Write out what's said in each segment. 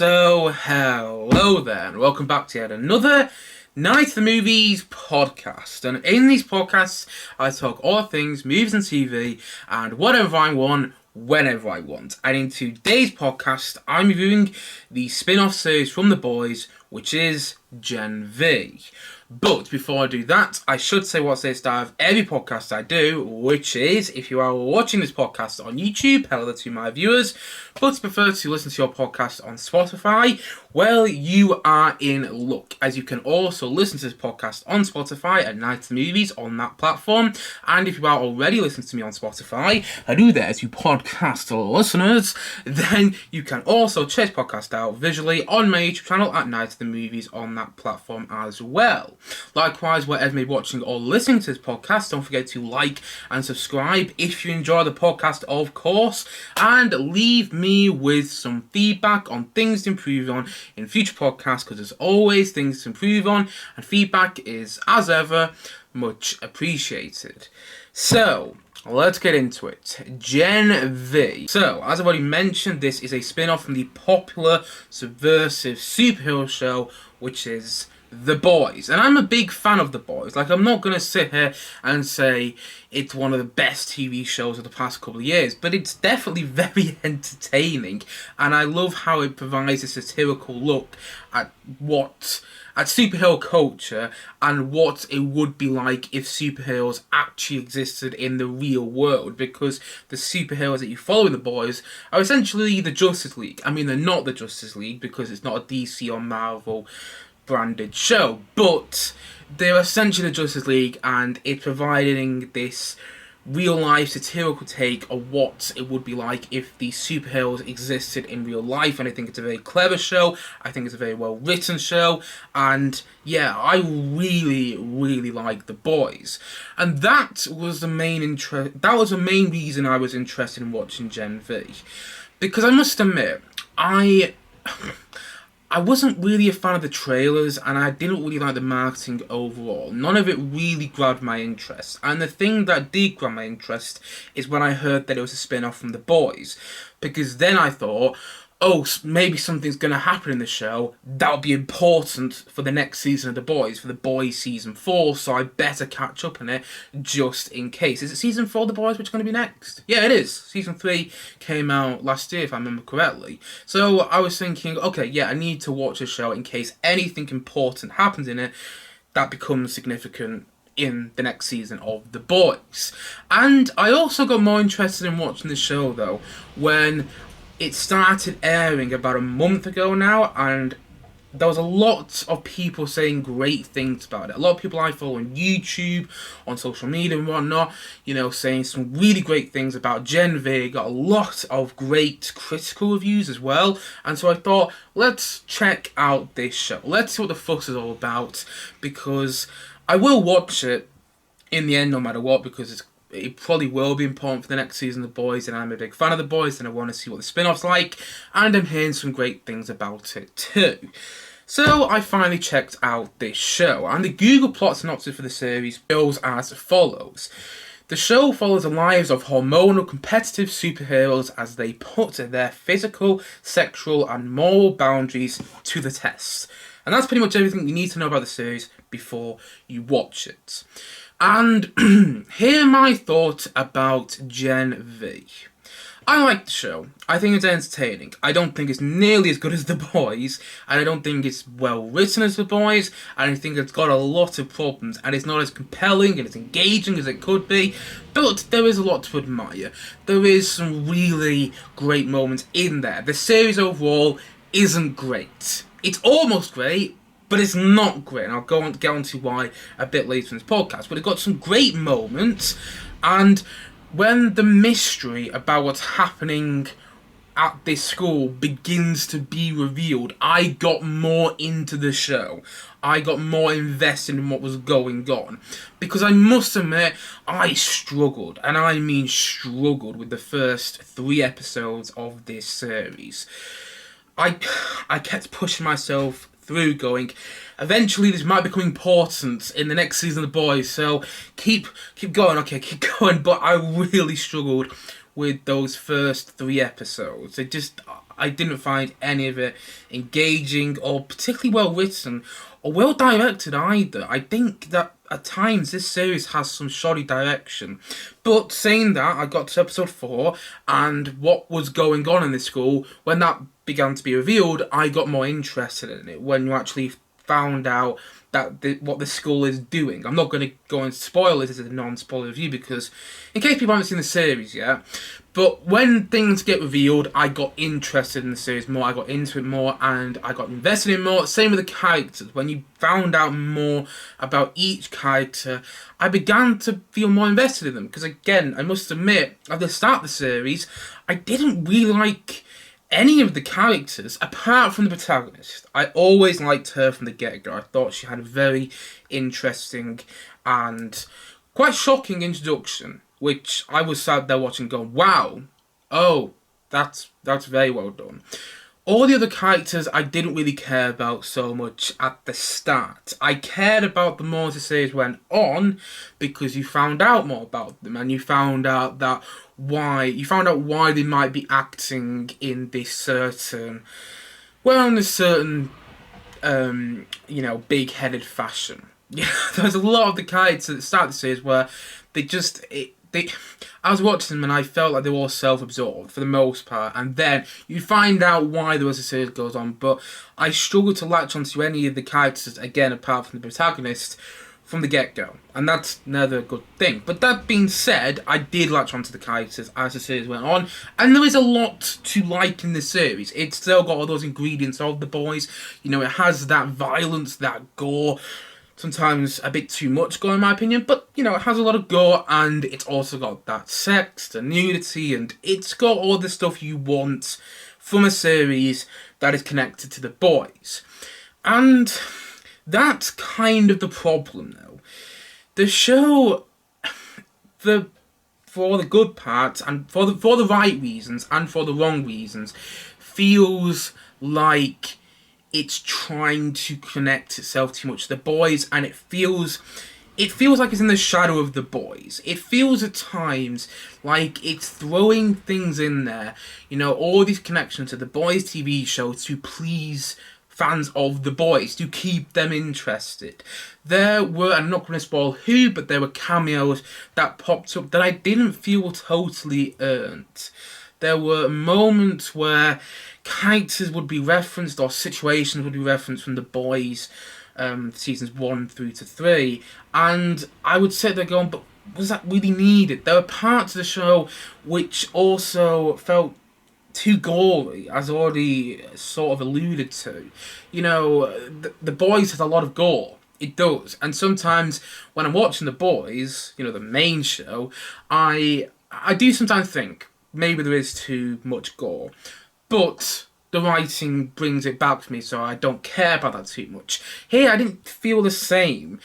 So, hello there, and welcome back to yet another Night of the Movies podcast. And in these podcasts, I talk all things movies and TV, and whatever I want, whenever I want. And in today's podcast, I'm reviewing the spin-off series from The Boys, which is Gen V. But before I do that, I should say what's the start of every podcast I do, which is, if you are watching this podcast on YouTube, hello to my viewers, but prefer to listen to your podcast on Spotify, well, you are in luck, as you can also listen to this podcast on Spotify at Night of the Movies on that platform. And if you are already listening to me on Spotify, hello there to you podcast listeners, then you can also check this podcast out visually on my YouTube channel at Night of the Movies on that platform as well. Likewise, wherever you may be watching or listening to this podcast, don't forget to like and subscribe if you enjoy the podcast, of course, and leave me with some feedback on things to improve on in future podcasts, because there's always things to improve on, and feedback is, as ever, much appreciated. So, let's get into it. Gen V. So, as I've already mentioned, this is a spin-off from the popular subversive superhero show, which is The Boys. And I'm a big fan of The Boys. Like, I'm not going to sit here and say it's one of the best TV shows of the past couple of years, but it's definitely very entertaining, and I love how it provides a satirical look at superhero culture and what it would be like if superheroes actually existed in the real world, because the superheroes that you follow in The Boys are essentially the Justice League. I mean, they're not the Justice League because it's not a DC or Marvel branded show, but they're essentially the Justice League, and it's providing this real life satirical take of what it would be like if these superheroes existed in real life. And I think it's a very clever show. I think it's a very well written show, and yeah, I really like The Boys, and that was the main reason I was interested in watching Gen V, because I must admit, I wasn't really a fan of the trailers, and I didn't really like the marketing overall. None of it really grabbed my interest. And the thing that did grab my interest is when I heard that it was a spin-off from The Boys. Because then I thought, oh, maybe something's going to happen in the show that'll be important for the next season of The Boys, for The Boys Season 4, so I better catch up on it just in case. Is it Season 4 of The Boys which is going to be next? Yeah, it is. Season 3 came out last year, if I remember correctly. So I was thinking, okay, yeah, I need to watch the show in case anything important happens in it that becomes significant in the next season of The Boys. And I also got more interested in watching the show, though, when it started airing about a month ago now, and there was a lot of people saying great things about it. A lot of people I follow on YouTube, on social media and whatnot, saying some really great things about Gen V. Got a lot of great critical reviews as well. And so I thought, let's check out this show. Let's see what the fuss is all about, because I will watch it in the end no matter what, because it probably will be important for the next season of The Boys, and I'm a big fan of The Boys, and I want to see what the spin-off's like, and I'm hearing some great things about it too. So I finally checked out this show, and the Google plot synopsis for the series goes as follows. The show follows the lives of hormonal competitive superheroes as they put their physical, sexual, and moral boundaries to the test. And that's pretty much everything you need to know about the series before you watch it. And here are my thoughts about Gen V. I like the show. I think it's entertaining. I don't think it's nearly as good as The Boys, and I don't think it's well written as The Boys, and I think it's got a lot of problems, and it's not as compelling and as engaging as it could be, but there is a lot to admire. There is some really great moments in there. The series overall isn't great. It's almost great, but it's not great, and I'll get on to why a bit later in this podcast. But it got some great moments, and when the mystery about what's happening at this school begins to be revealed, I got more into the show. I got more invested in what was going on. Because I must admit, I struggled, and I mean struggled, with the first 3 episodes of this series. I kept pushing myself through, going, eventually this might become important in the next season of The Boys, so keep going, okay, keep going. But I really struggled with those first 3 episodes. I didn't find any of it engaging or particularly well written or well directed either. I think that at times this series has some shoddy direction. But saying that, I got to episode 4, and what was going on in this school, when that began to be revealed, I got more interested in it. When you actually found out that what the school is doing. I'm not going to go and spoil this as a non-spoiler review because, in case people haven't seen the series yet, but when things get revealed, I got interested in the series more, I got into it more, and I got invested in more. Same with the characters. When you found out more about each character, I began to feel more invested in them. Because again, I must admit, at the start of the series, I didn't really like any of the characters apart from the protagonist. I always liked her from the get-go. I thought she had a very interesting and quite shocking introduction, which I was sat there watching going, wow, oh, that's very well done. All the other characters I didn't really care about so much at the start. I cared about them more as the series went on because you found out more about them and you found out why they might be acting in this certain, big-headed fashion. Yeah, there's a lot of the characters at the start of the series where I was watching them and I felt like they were all self-absorbed for the most part, and then you find out why as the series goes on, but I struggled to latch onto any of the characters, again, apart from the protagonist, from the get-go, and that's never a good thing. But that being said, I did latch onto the characters as the series went on, and there is a lot to like in the series. It's still got all those ingredients of The Boys. You know, it has that violence, that gore, sometimes a bit too much gore in my opinion, but you know, it has a lot of gore, and it's also got that sex, the nudity, and it's got all the stuff you want from a series that is connected to The Boys. And that's kind of the problem though. The show, for all the good parts, and for the right reasons, and for the wrong reasons, feels like it's trying to connect itself too much to The Boys, and it feels like it's in the shadow of The Boys. It feels at times like it's throwing things in there, you know, all these connections to The Boys TV show to please fans of The Boys, to keep them interested. There were, I'm not going to spoil who, but there were cameos that popped up that I didn't feel totally earned. There were moments where characters would be referenced or situations would be referenced from The Boys, seasons 1 through to 3, and I would sit there going, but was that really needed? There were parts of the show which also felt too gory, as already sort of alluded to. You know, the Boys has a lot of gore. It does. And sometimes when I'm watching The Boys, you know, the main show, I do sometimes think maybe there is too much gore. But the writing brings it back to me, so I don't care about that too much. Here, I didn't feel the same.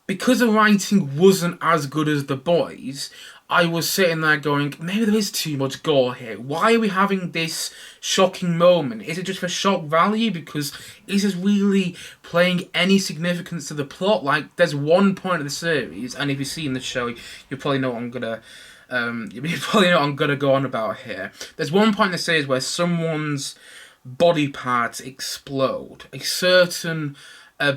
Because the writing wasn't as good as The Boys, I was sitting there going, maybe there is too much gore here. Why are we having this shocking moment? Is it just for shock value? Because is this really playing any significance to the plot? Like, there's one point of the series, and if you've seen the show, you probably know what I'm gonna go on about here. There's one point in the series where someone's body parts explode. A certain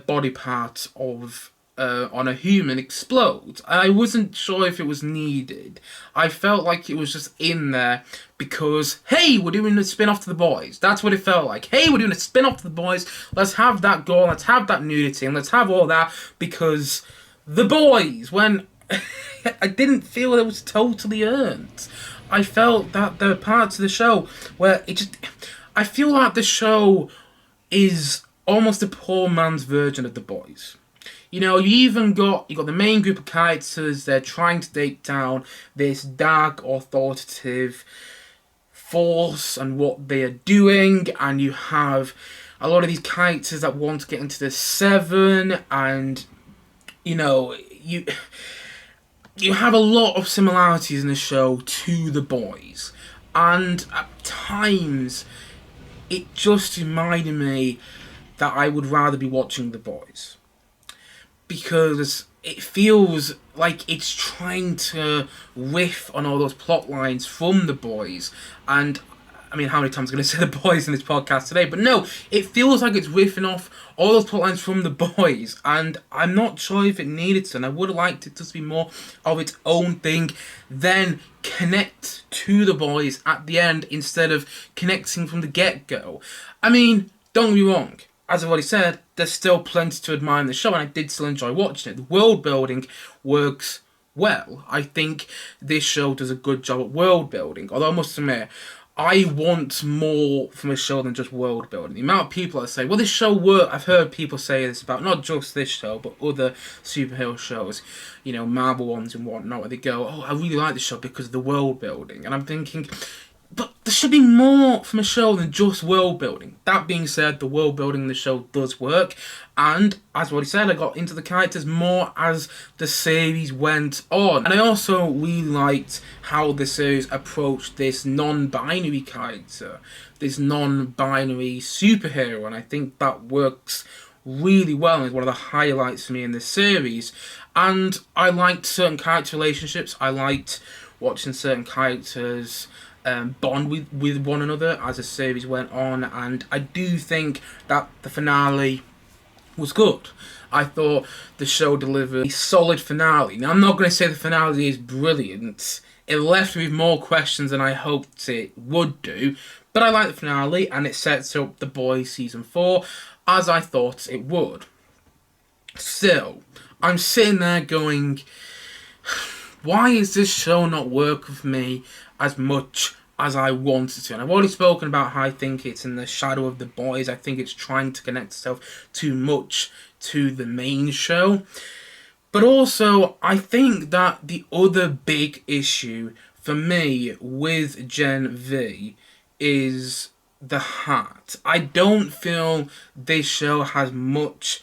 body part of on a human explodes. I wasn't sure if it was needed. I felt like it was just in there because, hey, we're doing a spin-off to The Boys. That's what it felt like. Hey, we're doing a spin-off to The Boys. Let's have that gore, let's have that nudity, and let's have all that because The Boys, when I didn't feel it was totally earned. I felt that there were parts of the show where I feel like the show is almost a poor man's version of The Boys. You know, you got the main group of characters, they're trying to take down this dark, authoritative force and what they are doing, and you have a lot of these characters that want to get into the Seven, and, you know, you have a lot of similarities in the show to The Boys, and at times it just reminded me that I would rather be watching The Boys. Because it feels like it's trying to riff on all those plot lines from The Boys, and I mean, how many times am I going to say The Boys in this podcast today? But no, it feels like it's riffing off all those plotlines from The Boys, and I'm not sure if it needed to, and I would have liked it to be more of its own thing, then connect to The Boys at the end instead of connecting from the get-go. I mean, don't get me wrong, as I've already said, there's still plenty to admire in the show, and I did still enjoy watching it. The world building works well. I think this show does a good job at world building, although I must admit, I want more from a show than just world building. The amount of people that say, well, this show worked. I've heard people say this about not just this show, but other superhero shows, you know, Marvel ones and whatnot, where they go, oh, I really like this show because of the world building. And I'm thinking, but there should be more from a show than just world building. That being said, the world building in the show does work. And, as I've already said, I got into the characters more as the series went on. And I also really liked how the series approached this non-binary character, this non-binary superhero. And I think that works really well and is one of the highlights for me in this series. And I liked certain character relationships. I liked watching certain characters bond with one another as the series went on, and I do think that the finale was good. I thought the show delivered a solid finale. Now, I'm not going to say the finale is brilliant. It left me with more questions than I hoped it would do, but I like the finale, and it sets up The Boys Season 4 as I thought it would. Still, I'm sitting there going, why is this show not working for me as much as I wanted to? And I've already spoken about how I think it's in the shadow of The Boys. I think it's trying to connect itself too much to the main show. But also, I think that the other big issue for me with Gen V is the heart. I don't feel this show has much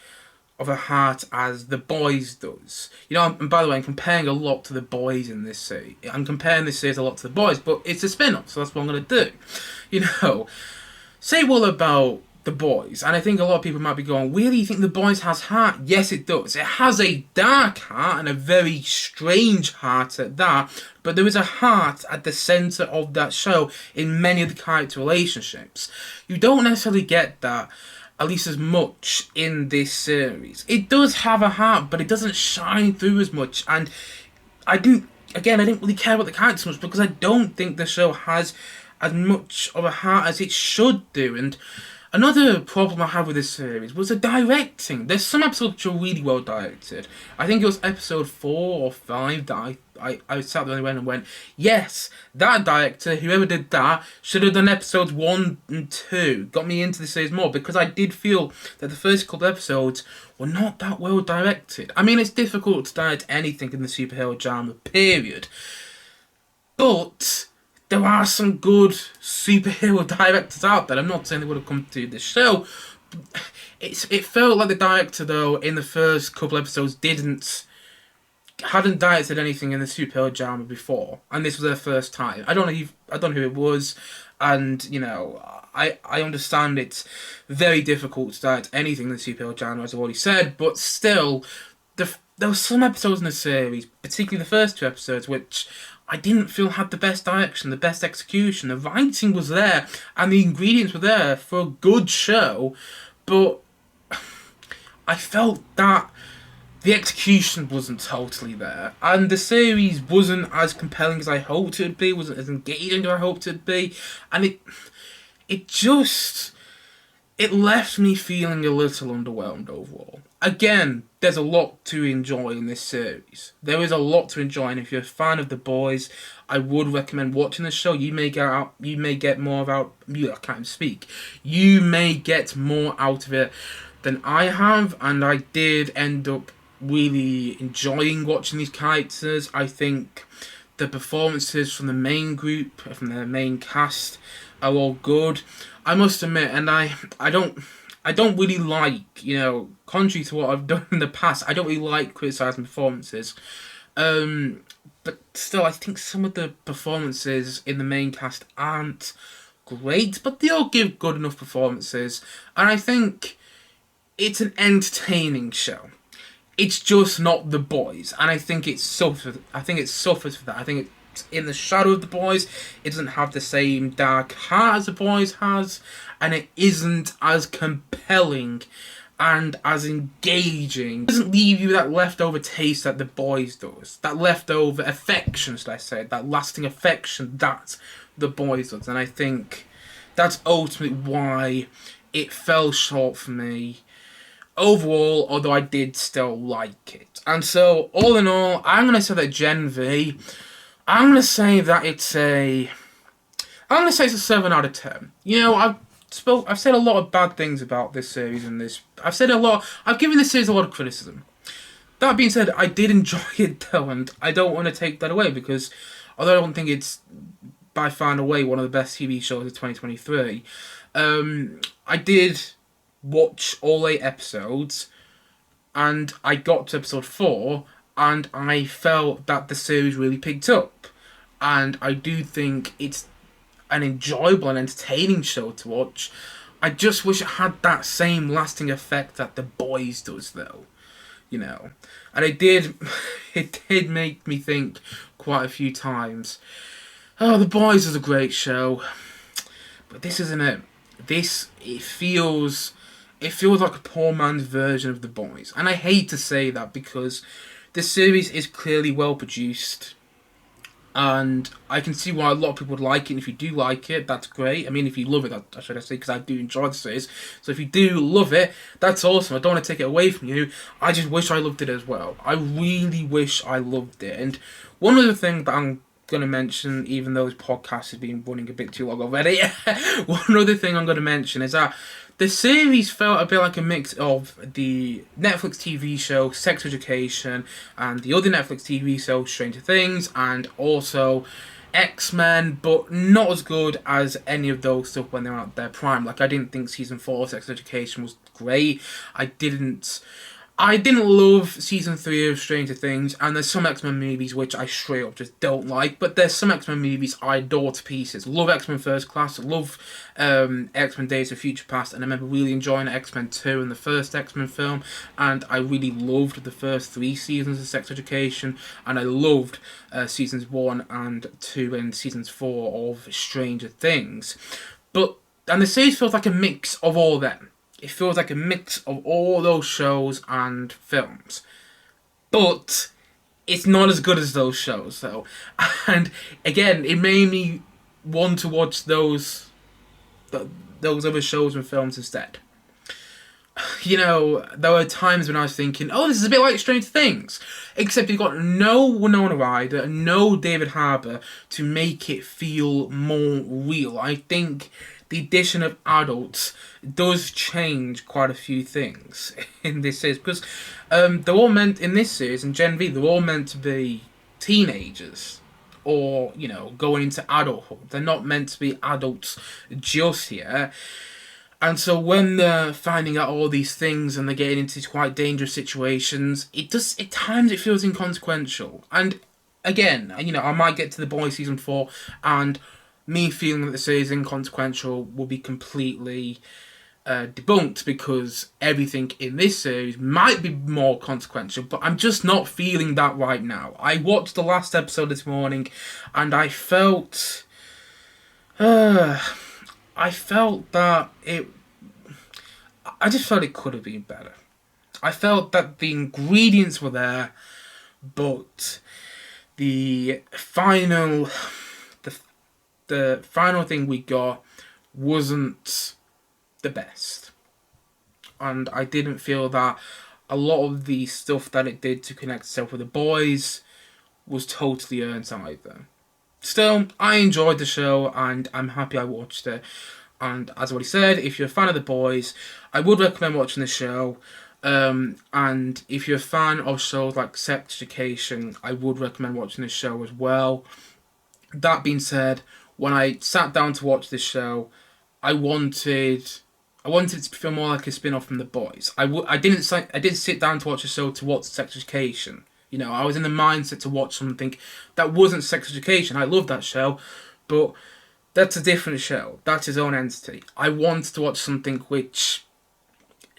of a heart as The Boys does. You know, and by the way, I'm comparing a lot to The Boys in this series. I'm comparing this series a lot to The Boys, but it's a spin-off, so that's what I'm going to do. You know, say what about The Boys, and I think a lot of people might be going, really, you think The Boys has heart? Yes, it does. It has a dark heart, and a very strange heart at that, but there is a heart at the centre of that show in many of the character relationships. You don't necessarily get that, at least as much, in this series. It does have a heart, but it doesn't shine through as much. And I didn't really care about the characters much because I don't think the show has as much of a heart as it should do. And another problem I have with this series was the directing. There's some episodes which are really well directed. I think it was episode 4 or 5 that I sat there and went, yes, that director, whoever did that, should have done episodes 1 and 2. Got me into the series more, because I did feel that the first couple of episodes were not that well directed. I mean, it's difficult to direct anything in the superhero genre, period. But there are some good superhero directors out there. I'm not saying they would have come to this show. It felt like the director, though, in the first couple episodes hadn't directed anything in the superhero genre before, and this was their first time. I don't know who it was, and you know, I understand it's very difficult to direct anything in the superhero genre, as I've already said, but still, there were some episodes in the series, particularly the first 2 episodes, which I didn't feel had the best direction, the best execution. The writing was there, and the ingredients were there for a good show, but I felt that the execution wasn't totally there, and the series wasn't as compelling as I hoped it would be, wasn't as engaging as I hoped it would be, and it left me feeling a little underwhelmed overall. Again, there's a lot to enjoy in this series. There is a lot to enjoy, and if you're a fan of The Boys, I would recommend watching the show. You may get more out. I can't even speak. You may get more out of it than I have, and I did end up really enjoying watching these characters. I think the performances from the main group, from the main cast, are all good. I must admit, and I don't really like, you know, contrary to what I've done in the past, I don't really like criticising performances. But still, I think some of the performances in the main cast aren't great, but they all give good enough performances, and I think it's an entertaining show. It's just not The Boys, and I think it suffers for that. I think it kept in the shadow of The Boys. It doesn't have the same dark heart as The Boys has, and it isn't as compelling and as engaging. It doesn't leave you that leftover taste that The Boys does. That leftover affection, should I say, that lasting affection that The Boys does. And I think that's ultimately why it fell short for me overall, although I did still like it. And so, all in all, I'm going to say that Gen V, I'm going to say that it's a 7 out of 10. You know, I've said a lot of bad things about this series and this. I've given this series a lot of criticism. That being said, I did enjoy it though, and I don't want to take that away because although I don't think it's by far and away one of the best TV shows of 2023, I did watch all 8 episodes, and I got to episode 4, and I felt that the series really picked up, and I do think it's an enjoyable and entertaining show to watch. I just wish it had that same lasting effect that The Boys does, though, you know. And it did make me think quite a few times, oh, The Boys is a great show, but this isn't it. It feels like a poor man's version of The Boys. And I hate to say that because the series is clearly well produced. And I can see why a lot of people would like it. And if you do like it, that's great. I mean, if you love it, I should say, because I do enjoy the series. So if you do love it, that's awesome. I don't want to take it away from you. I just wish I loved it as well. I really wish I loved it. And one other thing that I'm going to mention, even though this podcast has been running a bit too long already, one other thing I'm going to mention is that the series felt a bit like a mix of the Netflix TV show Sex Education and the other Netflix TV show Stranger Things, and also X-Men, but not as good as any of those stuff when they were at their prime. Like, I didn't think season 4 of Sex Education was great. I didn't love season 3 of Stranger Things, and there's some X-Men movies which I straight up just don't like, but there's some X-Men movies I adore to pieces. Love X-Men First Class, love X-Men Days of Future Past, and I remember really enjoying X-Men 2 and the first X-Men film, and I really loved the first 3 seasons of Sex Education, and I loved seasons 1 and 2 and seasons 4 of Stranger Things. And the series feels like a mix of all them. It feels like a mix of all those shows and films. But it's not as good as those shows, though. And again, it made me want to watch those other shows and films instead. You know, there were times when I was thinking, oh, this is a bit like Stranger Things. Except you've got no Winona Ryder, no David Harbour to make it feel more real. I think the addition of adults does change quite a few things in this series, because they're all meant, in this series, in Gen V, they're all meant to be teenagers, or, you know, going into adulthood. They're not meant to be adults just yet. And so when they're finding out all these things and they're getting into these quite dangerous situations, at times it feels inconsequential. And again, you know, I might get to The Boys season 4 and me feeling that the series is inconsequential will be completely debunked, because everything in this series might be more consequential, but I'm just not feeling that right now. I watched the last episode this morning and I felt that I just felt it could have been better. I felt that the ingredients were there, but the final thing we got wasn't the best. And I didn't feel that a lot of the stuff that it did to connect itself with The Boys was totally earned either. Still, I enjoyed the show and I'm happy I watched it. And as I already said, if you're a fan of The Boys, I would recommend watching the show. And if you're a fan of shows like Sex Education, I would recommend watching this show as well. That being said, when I sat down to watch this show, I wanted it to feel more like a spin-off from The Boys. I didn't sit down to watch a show to watch Sex Education. You know, I was in the mindset to watch something that wasn't Sex Education. I love that show, but that's a different show. That's its own entity. I wanted to watch something which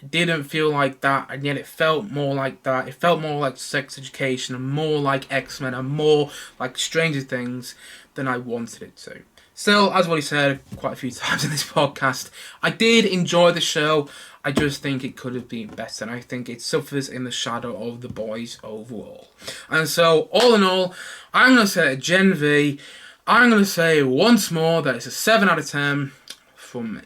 It didn't feel like that, and yet it felt more like that. It felt more like Sex Education, and more like X-Men, and more like Stranger Things than I wanted it to. Still, as what he said quite a few times in this podcast, I did enjoy the show. I just think it could have been better, and I think it suffers in the shadow of The Boys overall. And so, all in all, I'm going to say Gen V, I'm going to say once more that it's a 7 out of 10 from me.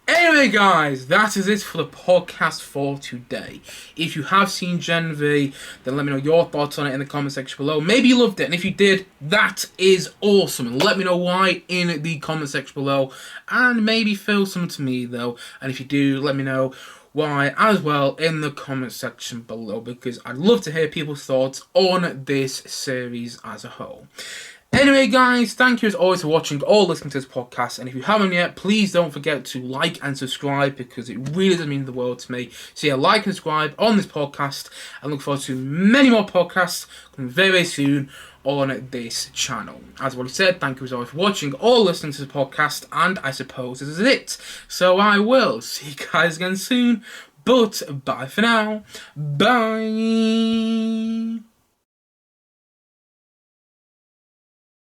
Anyway, guys, that is it for the podcast for today. If you have seen Gen V, then let me know your thoughts on it in the comment section below. Maybe you loved it, and if you did, that is awesome. And let me know why in the comment section below, and maybe feel some to me, though. And if you do, let me know why as well in the comment section below, because I'd love to hear people's thoughts on this series as a whole. Anyway, guys, thank you as always for watching or listening to this podcast. And if you haven't yet, please don't forget to like and subscribe, because it really does mean the world to me. So yeah, like and subscribe on this podcast, and look forward to many more podcasts coming very, very soon on this channel. As what I said, thank you as always for watching or listening to the podcast, and I suppose this is it. So I will see you guys again soon, but bye for now. Bye.